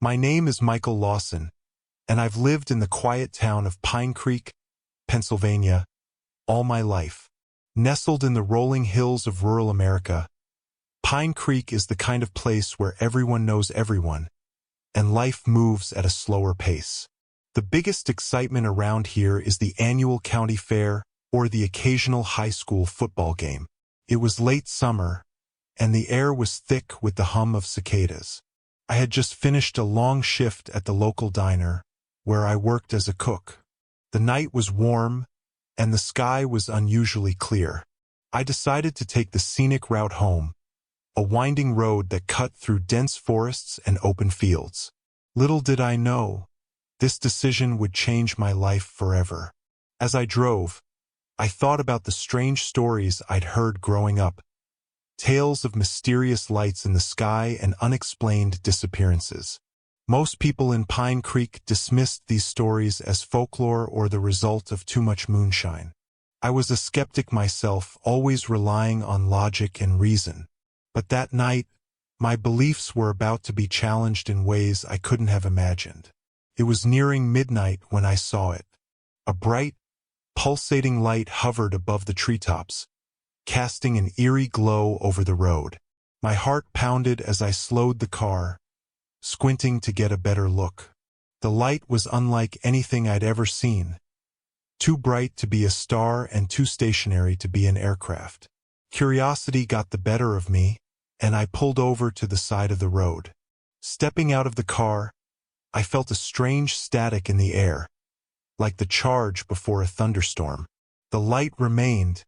My name is Michael Lawson, and I've lived in the quiet town of Pine Creek, Pennsylvania, all my life. Nestled in the rolling hills of rural America, Pine Creek is the kind of place where everyone knows everyone, and life moves at a slower pace. The biggest excitement around here is the annual county fair or the occasional high school football game. It was late summer, and the air was thick with the hum of cicadas. I had just finished a long shift at the local diner, where I worked as a cook. The night was warm, and the sky was unusually clear. I decided to take the scenic route home, a winding road that cut through dense forests and open fields. Little did I know, this decision would change my life forever. As I drove, I thought about the strange stories I'd heard growing up, tales of mysterious lights in the sky and unexplained disappearances. Most people in Pine Creek dismissed these stories as folklore or the result of too much moonshine. I was a skeptic myself, always relying on logic and reason. But that night, my beliefs were about to be challenged in ways I couldn't have imagined. It was nearing midnight when I saw it. A bright, pulsating light hovered above the treetops, casting an eerie glow over the road. My heart pounded as I slowed the car, squinting to get a better look. The light was unlike anything I'd ever seen, too bright to be a star and too stationary to be an aircraft. Curiosity got the better of me, and I pulled over to the side of the road. Stepping out of the car, I felt a strange static in the air, like the charge before a thunderstorm. The light remained,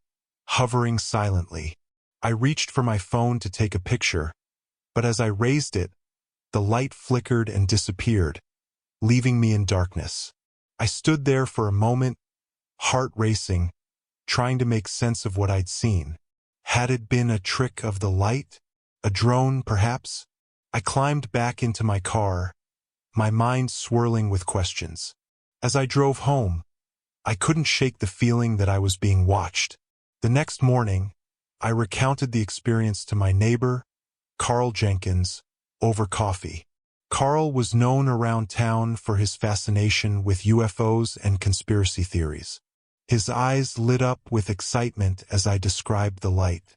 hovering silently. I reached for my phone to take a picture, but as I raised it, the light flickered and disappeared, leaving me in darkness. I stood there for a moment, heart racing, trying to make sense of what I'd seen. Had it been a trick of the light? A drone, perhaps? I climbed back into my car, my mind swirling with questions. As I drove home, I couldn't shake the feeling that I was being watched. The next morning, I recounted the experience to my neighbor, Carl Jenkins, over coffee. Carl was known around town for his fascination with UFOs and conspiracy theories. His eyes lit up with excitement as I described the light.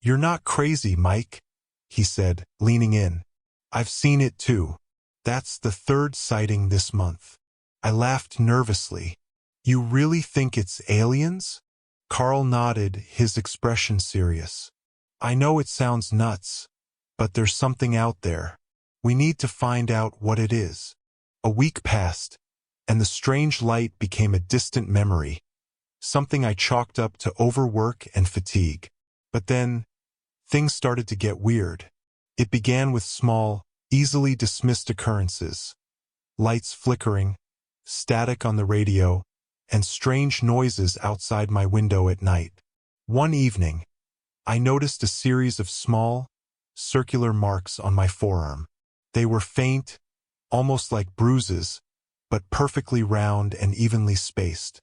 "You're not crazy, Mike," he said, leaning in. "I've seen it too. That's the third sighting this month." I laughed nervously. "You really think it's aliens?" Carl nodded, his expression serious. "I know it sounds nuts, but there's something out there. We need to find out what it is." A week passed, and the strange light became a distant memory, something I chalked up to overwork and fatigue. But then, things started to get weird. It began with small, easily dismissed occurrences. Lights flickering, static on the radio, and strange noises outside my window at night. One evening, I noticed a series of small, circular marks on my forearm. They were faint, almost like bruises, but perfectly round and evenly spaced.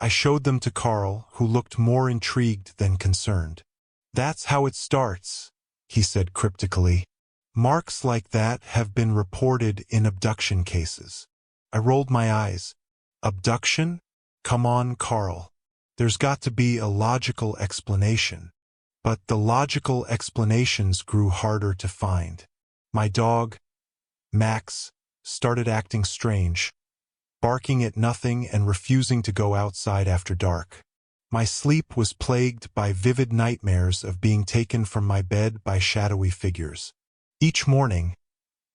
I showed them to Carl, who looked more intrigued than concerned. "That's how it starts," he said cryptically. "Marks like that have been reported in abduction cases." I rolled my eyes. "Abduction? Come on, Carl. There's got to be a logical explanation." But the logical explanations grew harder to find. My dog, Max, started acting strange, barking at nothing and refusing to go outside after dark. My sleep was plagued by vivid nightmares of being taken from my bed by shadowy figures. Each morning,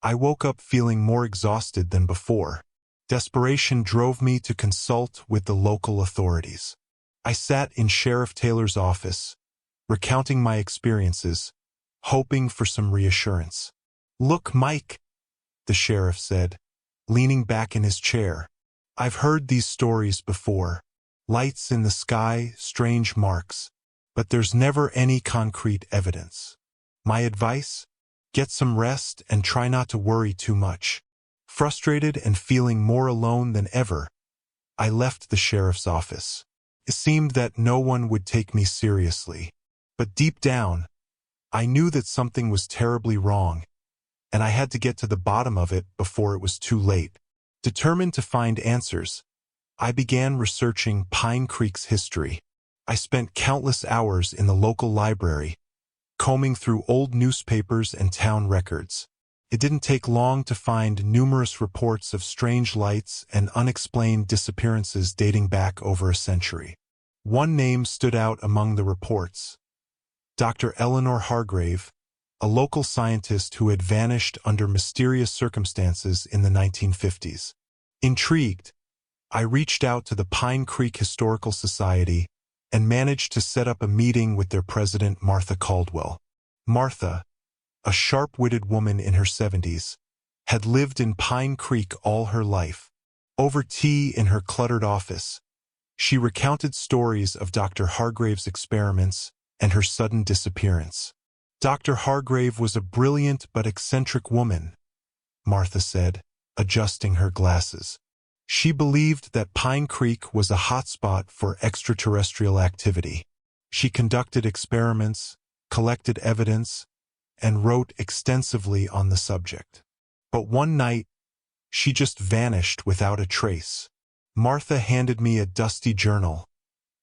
I woke up feeling more exhausted than before. Desperation drove me to consult with the local authorities. I sat in Sheriff Taylor's office, recounting my experiences, hoping for some reassurance. "Look, Mike," the sheriff said, leaning back in his chair. "I've heard these stories before. Lights in the sky, strange marks. But there's never any concrete evidence. My advice? Get some rest and try not to worry too much." Frustrated and feeling more alone than ever, I left the sheriff's office. It seemed that no one would take me seriously. But deep down, I knew that something was terribly wrong, and I had to get to the bottom of it before it was too late. Determined to find answers, I began researching Pine Creek's history. I spent countless hours in the local library, combing through old newspapers and town records. It didn't take long to find numerous reports of strange lights and unexplained disappearances dating back over a century. One name stood out among the reports: Dr. Eleanor Hargrave, a local scientist who had vanished under mysterious circumstances in the 1950s. Intrigued, I reached out to the Pine Creek Historical Society and managed to set up a meeting with their president, Martha Caldwell. Martha, a sharp-witted woman in her 70s, had lived in Pine Creek all her life. Over tea in her cluttered office, she recounted stories of Dr. Hargrave's experiments and her sudden disappearance. Dr. Hargrave was a brilliant but eccentric woman, Martha said, adjusting her glasses. She believed that Pine Creek was a hotspot for extraterrestrial activity. She conducted experiments, collected evidence, and wrote extensively on the subject. But one night, she just vanished without a trace. Martha handed me a dusty journal,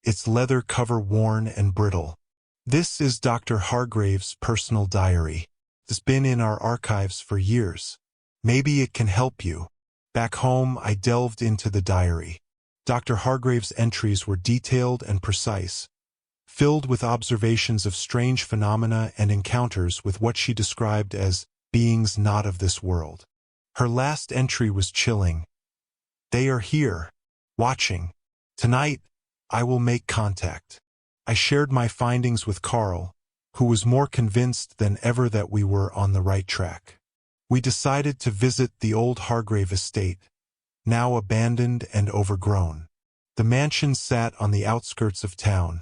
its leather cover worn and brittle. "This is Dr. Hargrave's personal diary. It's been in our archives for years. Maybe it can help you." Back home, I delved into the diary. Dr. Hargrave's entries were detailed and precise, filled with observations of strange phenomena and encounters with what she described as beings not of this world. Her last entry was chilling. "They are here, watching. Tonight, I will make contact." I shared my findings with Carl, who was more convinced than ever that we were on the right track. We decided to visit the old Hargrave estate, now abandoned and overgrown. The mansion sat on the outskirts of town,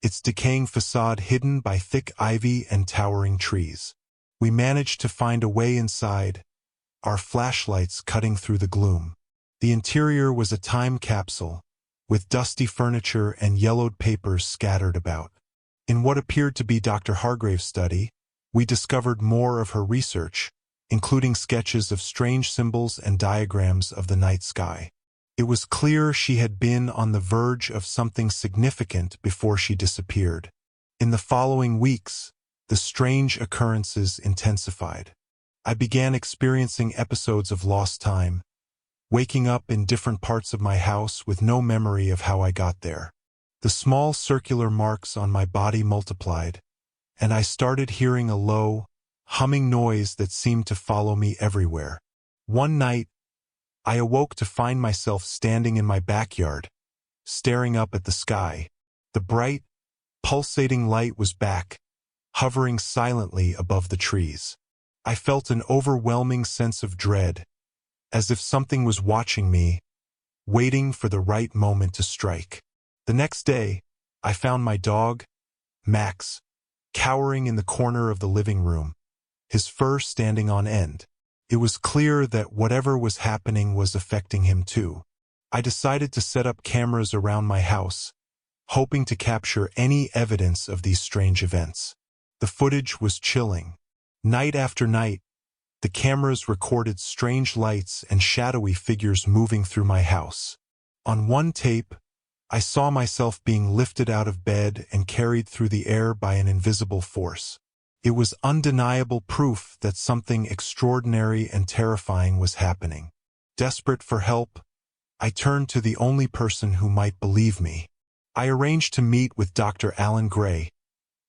its decaying facade hidden by thick ivy and towering trees. We managed to find a way inside, our flashlights cutting through the gloom. The interior was a time capsule, with dusty furniture and yellowed papers scattered about. In what appeared to be Dr. Hargrave's study, we discovered more of her research, including sketches of strange symbols and diagrams of the night sky. It was clear she had been on the verge of something significant before she disappeared. In the following weeks, the strange occurrences intensified. I began experiencing episodes of lost time, waking up in different parts of my house with no memory of how I got there. The small circular marks on my body multiplied, and I started hearing a low, humming noise that seemed to follow me everywhere. One night, I awoke to find myself standing in my backyard, staring up at the sky. The bright, pulsating light was back, hovering silently above the trees. I felt an overwhelming sense of dread, as if something was watching me, waiting for the right moment to strike. The next day, I found my dog, Max, cowering in the corner of the living room, his fur standing on end. It was clear that whatever was happening was affecting him too. I decided to set up cameras around my house, hoping to capture any evidence of these strange events. The footage was chilling. Night after night, the cameras recorded strange lights and shadowy figures moving through my house. On one tape, I saw myself being lifted out of bed and carried through the air by an invisible force. It was undeniable proof that something extraordinary and terrifying was happening. Desperate for help, I turned to the only person who might believe me. I arranged to meet with Dr. Alan Gray,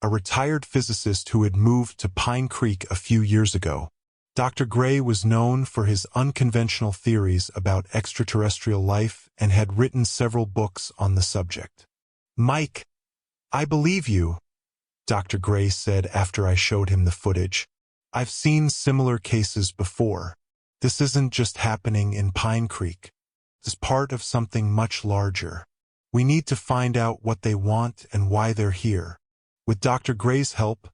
a retired physicist who had moved to Pine Creek a few years ago. Dr. Gray was known for his unconventional theories about extraterrestrial life and had written several books on the subject. "Mike, I believe you," Dr. Gray said after I showed him the footage. "I've seen similar cases before. This isn't just happening in Pine Creek. It's part of something much larger. We need to find out what they want and why they're here." With Dr. Gray's help,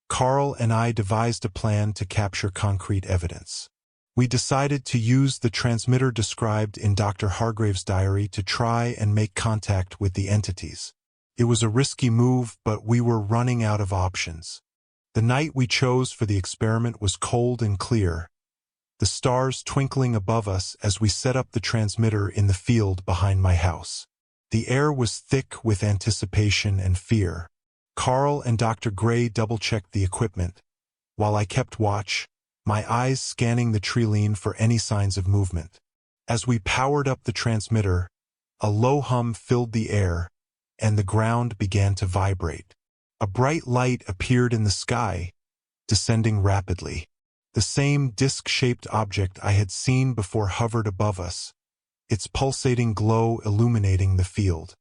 Carl and I devised a plan to capture concrete evidence. We decided to use the transmitter described in Dr. Hargrave's diary to try and make contact with the entities. It was a risky move, but we were running out of options. The night we chose for the experiment was cold and clear, the stars twinkling above us as we set up the transmitter in the field behind my house. The air was thick with anticipation and fear. Carl and Dr. Gray double-checked the equipment, while I kept watch, my eyes scanning the trilene for any signs of movement. As we powered up the transmitter, a low hum filled the air, and the ground began to vibrate. A bright light appeared in the sky, descending rapidly. The same disc-shaped object I had seen before hovered above us, its pulsating glow illuminating the field.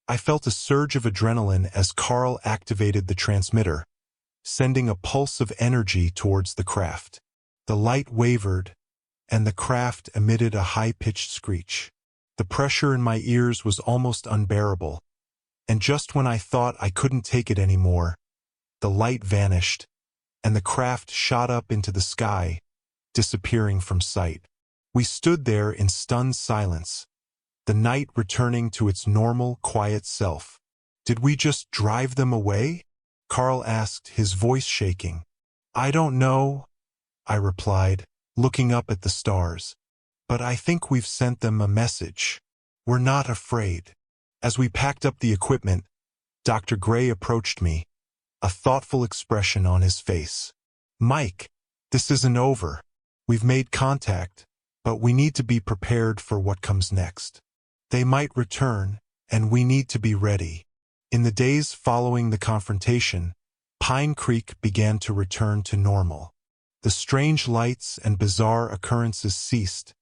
I felt a surge of adrenaline as Carl activated the transmitter, sending a pulse of energy towards the craft. The light wavered, and the craft emitted a high-pitched screech. The pressure in my ears was almost unbearable, and just when I thought I couldn't take it anymore, the light vanished, and the craft shot up into the sky, disappearing from sight. We stood there in stunned silence, the night returning to its normal, quiet self. "Did we just drive them away?" Carl asked, his voice shaking. "I don't know," I replied, looking up at the stars. "But I think we've sent them a message. We're not afraid." As we packed up the equipment, Dr. Gray approached me, a thoughtful expression on his face. "Mike, this isn't over. We've made contact, but we need to be prepared for what comes next. They might return, and we need to be ready." In the days following the confrontation, Pine Creek began to return to normal. The strange lights and bizarre occurrences ceased,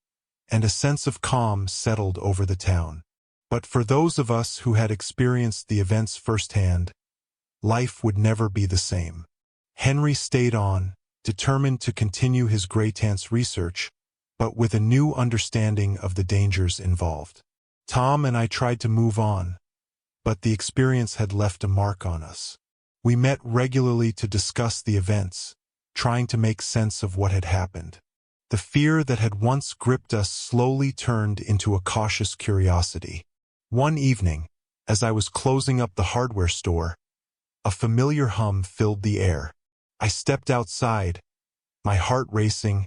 and a sense of calm settled over the town. But for those of us who had experienced the events firsthand, life would never be the same. Henry stayed on, determined to continue his Greytance research, but with a new understanding of the dangers involved. Tom and I tried to move on, but the experience had left a mark on us. We met regularly to discuss the events, trying to make sense of what had happened. The fear that had once gripped us slowly turned into a cautious curiosity. One evening, as I was closing up the hardware store, a familiar hum filled the air. I stepped outside, my heart racing,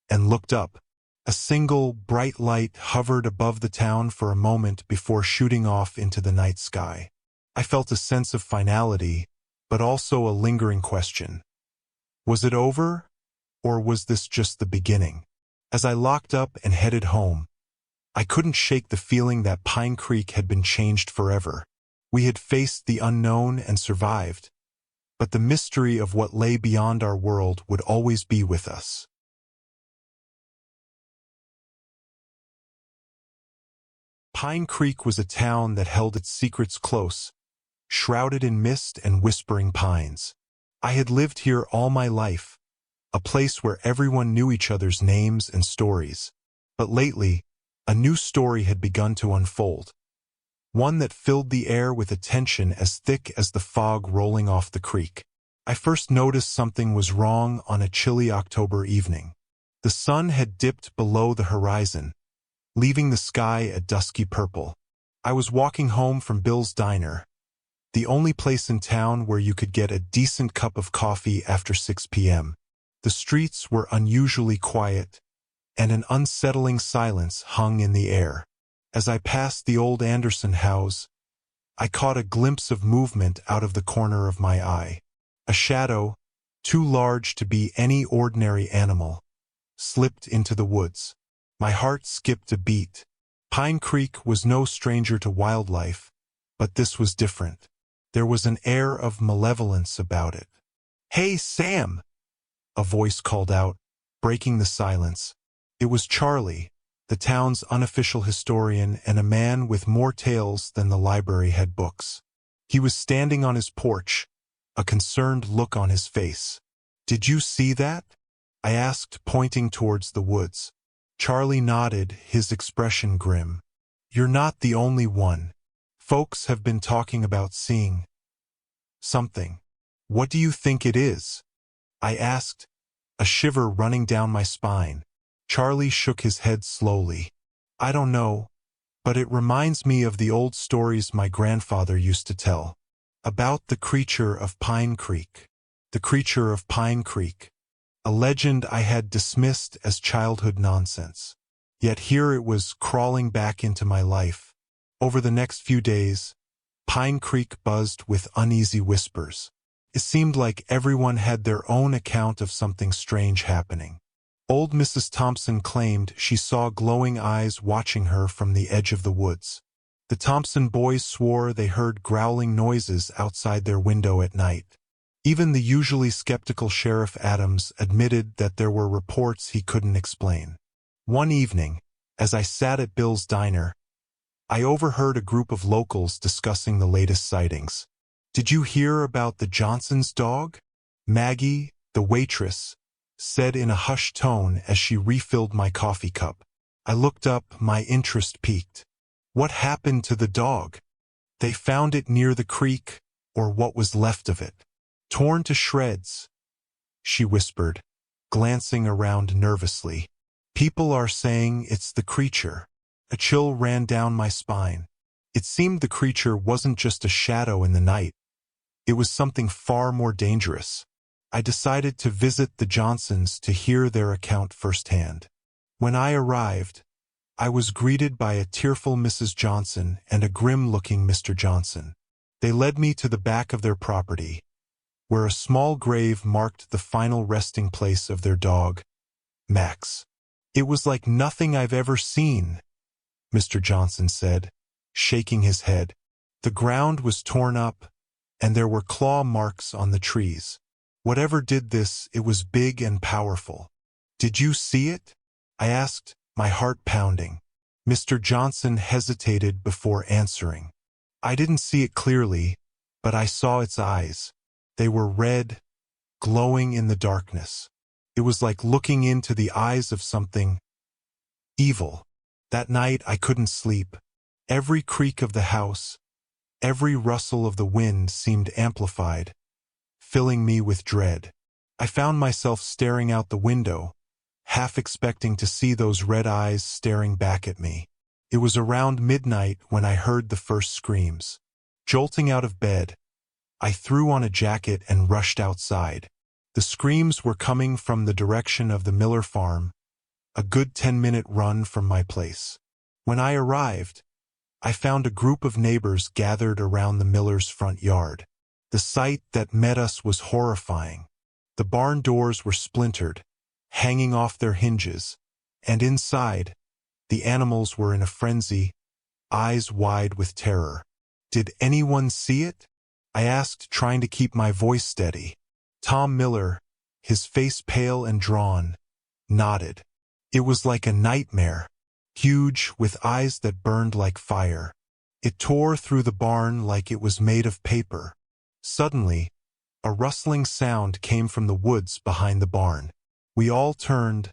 and looked up. A single, bright light hovered above the town for a moment before shooting off into the night sky. I felt a sense of finality, but also a lingering question. Was it over, or was this just the beginning? As I locked up and headed home, I couldn't shake the feeling that Pine Creek had been changed forever. We had faced the unknown and survived, but the mystery of what lay beyond our world would always be with us. Pine Creek was a town that held its secrets close, shrouded in mist and whispering pines. I had lived here all my life, a place where everyone knew each other's names and stories. But lately, a new story had begun to unfold, one that filled the air with a tension as thick as the fog rolling off the creek. I first noticed something was wrong on a chilly October evening. The sun had dipped below the horizon, leaving the sky a dusky purple. I was walking home from Bill's Diner, the only place in town where you could get a decent cup of coffee after 6 p.m. The streets were unusually quiet, and an unsettling silence hung in the air. As I passed the old Anderson house, I caught a glimpse of movement out of the corner of my eye. A shadow, too large to be any ordinary animal, slipped into the woods. My heart skipped a beat. Pine Creek was no stranger to wildlife, but this was different. There was an air of malevolence about it. "Hey, Sam!" a voice called out, breaking the silence. It was Charlie, the town's unofficial historian and a man with more tales than the library had books. He was standing on his porch, a concerned look on his face. "Did you see that?" I asked, pointing towards the woods. Charlie nodded, his expression grim. "You're not the only one. Folks have been talking about seeing something." "What do you think it is?" I asked, a shiver running down my spine. Charlie shook his head slowly. "I don't know, but it reminds me of the old stories my grandfather used to tell, about the creature of Pine Creek." the creature of Pine Creek, a legend I had dismissed as childhood nonsense. Yet here it was crawling back into my life. Over the next few days, Pine Creek buzzed with uneasy whispers. It seemed like everyone had their own account of something strange happening. Old Mrs. Thompson claimed she saw glowing eyes watching her from the edge of the woods. The Thompson boys swore they heard growling noises outside their window at night. Even the usually skeptical Sheriff Adams admitted that there were reports he couldn't explain. One evening, as I sat at Bill's diner, I overheard a group of locals discussing the latest sightings. "Did you hear about the Johnson's dog?" Maggie, the waitress, said in a hushed tone as she refilled my coffee cup. I looked up, my interest piqued. "What happened to the dog?" "They found it near the creek, or what was left of it. Torn to shreds," she whispered, glancing around nervously. "People are saying it's the creature." A chill ran down my spine. It seemed the creature wasn't just a shadow in the night. It was something far more dangerous. I decided to visit the Johnsons to hear their account firsthand. When I arrived, I was greeted by a tearful Mrs. Johnson and a grim-looking Mr. Johnson. They led me to the back of their property, where a small grave marked the final resting place of their dog, Max. "It was like nothing I've ever seen," Mr. Johnson said, shaking his head. "The ground was torn up, and there were claw marks on the trees. Whatever did this, it was big and powerful." "Did you see it?" I asked, my heart pounding. Mr. Johnson hesitated before answering. "I didn't see it clearly, but I saw its eyes. They were red, glowing in the darkness. It was like looking into the eyes of something evil." That night I couldn't sleep. Every creak of the house, every rustle of the wind seemed amplified, filling me with dread. I found myself staring out the window, half expecting to see those red eyes staring back at me. It was around midnight when I heard the first screams. Jolting out of bed, I threw on a jacket and rushed outside. The screams were coming from the direction of the Miller farm, a good 10-minute run from my place. When I arrived, I found a group of neighbors gathered around the Miller's front yard. The sight that met us was horrifying. The barn doors were splintered, hanging off their hinges, and inside, the animals were in a frenzy, eyes wide with terror. "Did anyone see it?" I asked, trying to keep my voice steady. Tom Miller, his face pale and drawn, nodded. "It was like a nightmare, huge, with eyes that burned like fire. It tore through the barn like it was made of paper." Suddenly, a rustling sound came from the woods behind the barn. We all turned,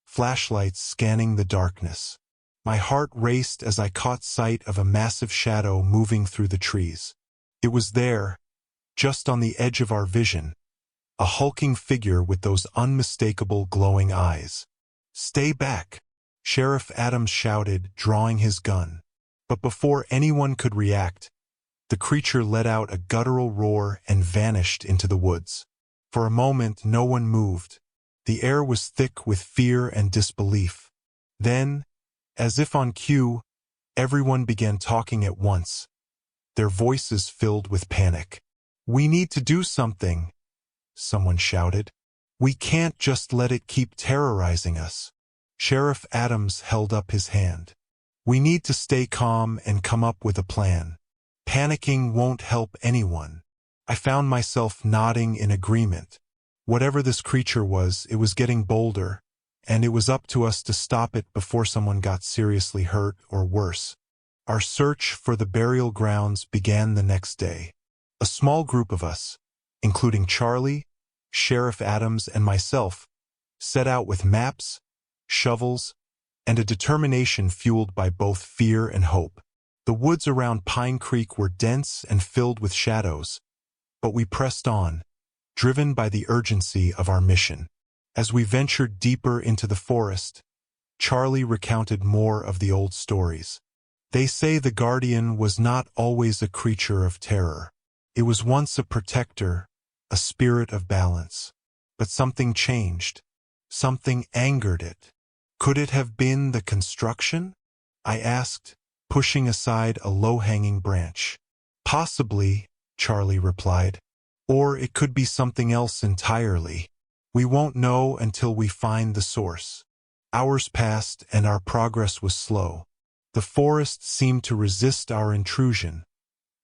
flashlights scanning the darkness. My heart raced as I caught sight of a massive shadow moving through the trees. It was there, just on the edge of our vision, a hulking figure with those unmistakable glowing eyes. "Stay back," Sheriff Adams shouted, drawing his gun. But before anyone could react, the creature let out a guttural roar and vanished into the woods. For a moment, no one moved. The air was thick with fear and disbelief. Then, as if on cue, everyone began talking at once, their voices filled with panic. "We need to do something," someone shouted. "We can't just let it keep terrorizing us." Sheriff Adams held up his hand. "We need to stay calm and come up with a plan. Panicking won't help anyone." I found myself nodding in agreement. Whatever this creature was, it was getting bolder, and it was up to us to stop it before someone got seriously hurt or worse. Our search for the burial grounds began the next day. A small group of us, including Charlie, Sheriff Adams, and myself, set out with maps, shovels, and a determination fueled by both fear and hope. The woods around Pine Creek were dense and filled with shadows, but we pressed on, driven by the urgency of our mission. As we ventured deeper into the forest, Charlie recounted more of the old stories. "They say the guardian was not always a creature of terror. It was once a protector, a spirit of balance. But something changed. Something angered it. Could it have been the construction? I asked, pushing aside a low-hanging branch. Possibly, Charlie replied. Or it could be something else entirely. We won't know until we find the source. Hours passed and our progress was slow. The forest seemed to resist our intrusion,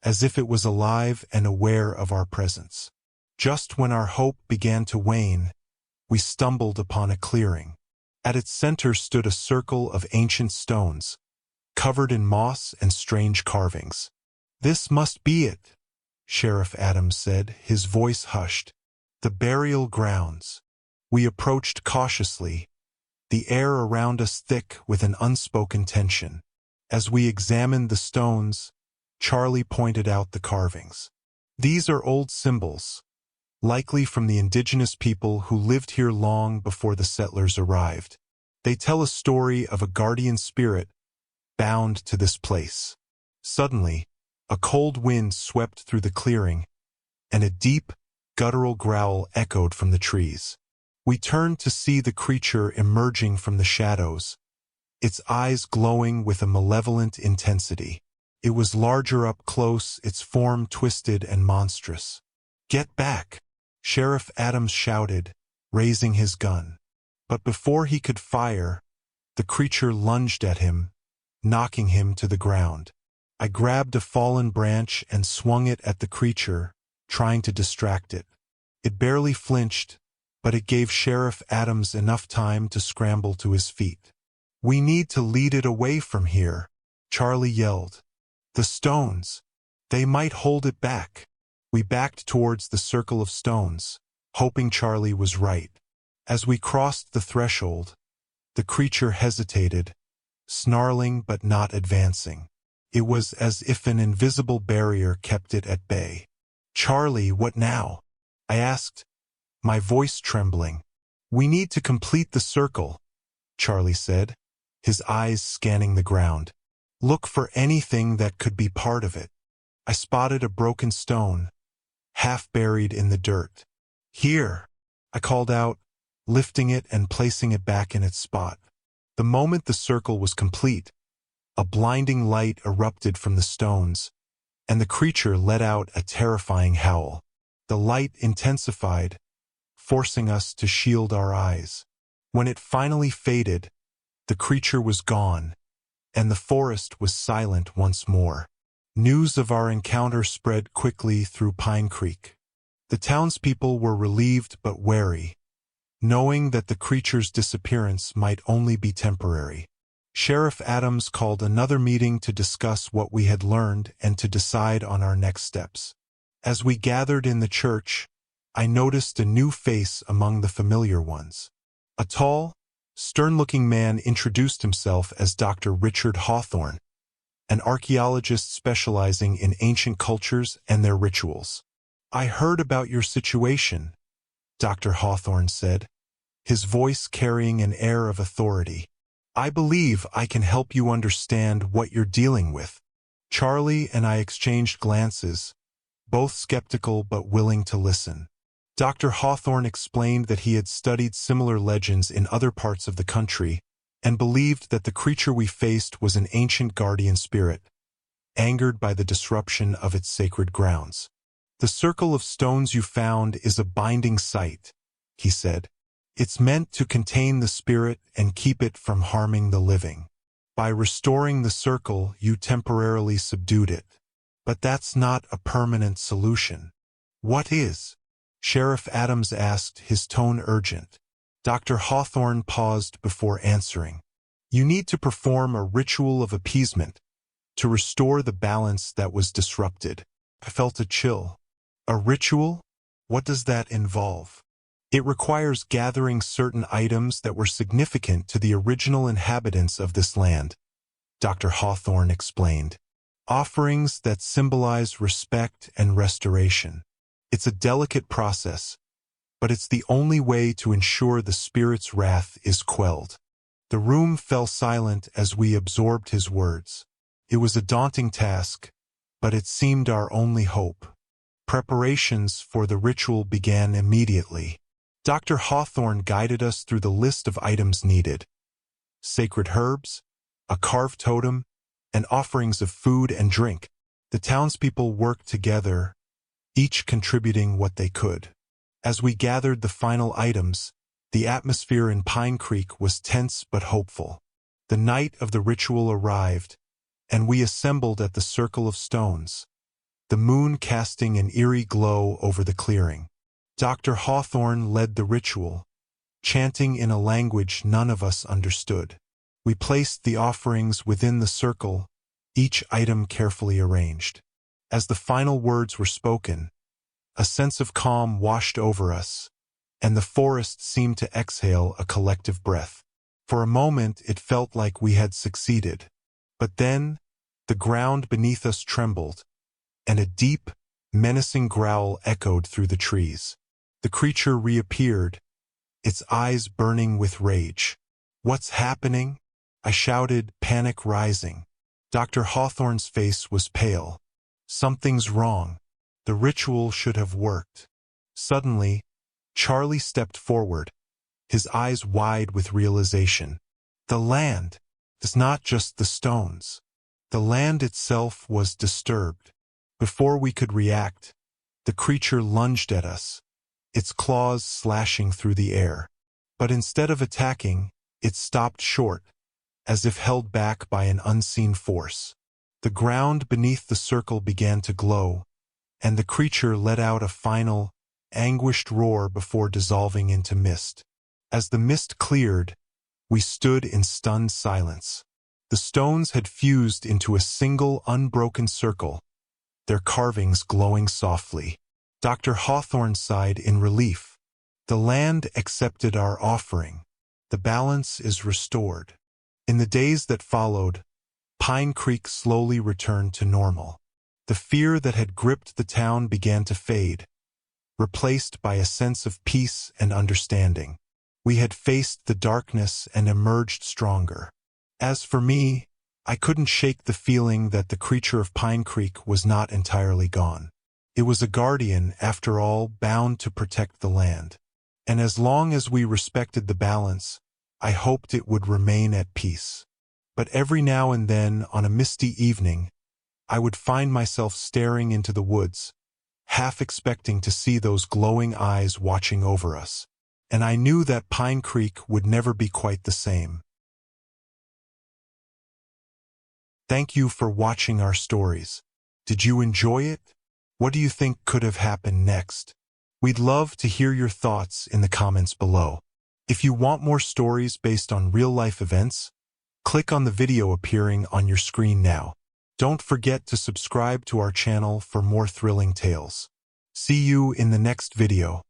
as if it was alive and aware of our presence. Just when our hope began to wane, we stumbled upon a clearing. At its center stood a circle of ancient stones, covered in moss and strange carvings. "This must be it," Sheriff Adams said, his voice hushed. "The burial grounds." We approached cautiously, the air around us thick with an unspoken tension. As we examined the stones, Charlie pointed out the carvings. "These are old symbols, likely from the indigenous people who lived here long before the settlers arrived. They tell a story of a guardian spirit bound to this place." Suddenly, a cold wind swept through the clearing, and a deep, guttural growl echoed from the trees. We turned to see the creature emerging from the shadows, its eyes glowing with a malevolent intensity. It was larger up close, its form twisted and monstrous. "Get back!" Sheriff Adams shouted, raising his gun. But before he could fire, the creature lunged at him, knocking him to the ground. I grabbed a fallen branch and swung it at the creature, trying to distract it. It barely flinched, but it gave Sheriff Adams enough time to scramble to his feet. "We need to lead it away from here," Charlie yelled. "The stones. They might hold it back." We backed towards the circle of stones, hoping Charlie was right. As we crossed the threshold, the creature hesitated, snarling but not advancing. It was as if an invisible barrier kept it at bay. "Charlie, what now?" I asked, my voice trembling. "We need to complete the circle," Charlie said, his eyes scanning the ground. "Look for anything that could be part of it." I spotted a broken stone, half buried in the dirt. "Here," I called out, lifting it and placing it back in its spot. The moment the circle was complete, a blinding light erupted from the stones, and the creature let out a terrifying howl. The light intensified, forcing us to shield our eyes. When it finally faded, the creature was gone, and the forest was silent once more. News of our encounter spread quickly through Pine Creek. The townspeople were relieved but wary, knowing that the creature's disappearance might only be temporary. Sheriff Adams called another meeting to discuss what we had learned and to decide on our next steps. As we gathered in the church, I noticed a new face among the familiar ones. A tall, stern-looking man introduced himself as Dr. Richard Hawthorne, an archaeologist specializing in ancient cultures and their rituals. "I heard about your situation," Dr. Hawthorne said, his voice carrying an air of authority. "I believe I can help you understand what you're dealing with." Charlie and I exchanged glances, both skeptical but willing to listen. Dr. Hawthorne explained that he had studied similar legends in other parts of the country and believed that the creature we faced was an ancient guardian spirit, angered by the disruption of its sacred grounds. "The circle of stones you found is a binding site," he said. "It's meant to contain the spirit and keep it from harming the living. By restoring the circle, you temporarily subdued it. But that's not a permanent solution." "What is?" Sheriff Adams asked, his tone urgent. Dr. Hawthorne paused before answering. "You need to perform a ritual of appeasement to restore the balance that was disrupted." I felt a chill. "A ritual? What does that involve?" "It requires gathering certain items that were significant to the original inhabitants of this land," Dr. Hawthorne explained. "Offerings that symbolize respect and restoration. It's a delicate process, but it's the only way to ensure the spirit's wrath is quelled." The room fell silent as we absorbed his words. It was a daunting task, but it seemed our only hope. Preparations for the ritual began immediately. Dr. Hawthorne guided us through the list of items needed: sacred herbs, a carved totem, and offerings of food and drink. The townspeople worked together, each contributing what they could. As we gathered the final items, the atmosphere in Pine Creek was tense but hopeful. The night of the ritual arrived, and we assembled at the circle of stones, the moon casting an eerie glow over the clearing. Dr. Hawthorne led the ritual, chanting in a language none of us understood. We placed the offerings within the circle, each item carefully arranged. As the final words were spoken, a sense of calm washed over us, and the forest seemed to exhale a collective breath. For a moment it felt like we had succeeded. But then, the ground beneath us trembled, and a deep, menacing growl echoed through the trees. The creature reappeared, its eyes burning with rage. "What's happening?" I shouted, panic rising. Dr. Hawthorne's face was pale. "Something's wrong. The ritual should have worked." Suddenly, Charlie stepped forward, his eyes wide with realization. The land, it's not just the stones. The land itself was disturbed. Before we could react, the creature lunged at us, its claws slashing through the air. But instead of attacking, it stopped short, as if held back by an unseen force. The ground beneath the circle began to glow, and the creature let out a final, anguished roar before dissolving into mist. As the mist cleared, we stood in stunned silence. The stones had fused into a single unbroken circle, their carvings glowing softly. Dr. Hawthorne sighed in relief. "The land accepted our offering. The balance is restored." In the days that followed, Pine Creek slowly returned to normal. The fear that had gripped the town began to fade, replaced by a sense of peace and understanding. We had faced the darkness and emerged stronger. As for me, I couldn't shake the feeling that the creature of Pine Creek was not entirely gone. It was a guardian, after all, bound to protect the land. And as long as we respected the balance, I hoped it would remain at peace. But every now and then, on a misty evening, I would find myself staring into the woods, half expecting to see those glowing eyes watching over us. And I knew that Pine Creek would never be quite the same. Thank you for watching our stories. Did you enjoy it? What do you think could have happened next? We'd love to hear your thoughts in the comments below. If you want more stories based on real-life events, click on the video appearing on your screen now. Don't forget to subscribe to our channel for more thrilling tales. See you in the next video.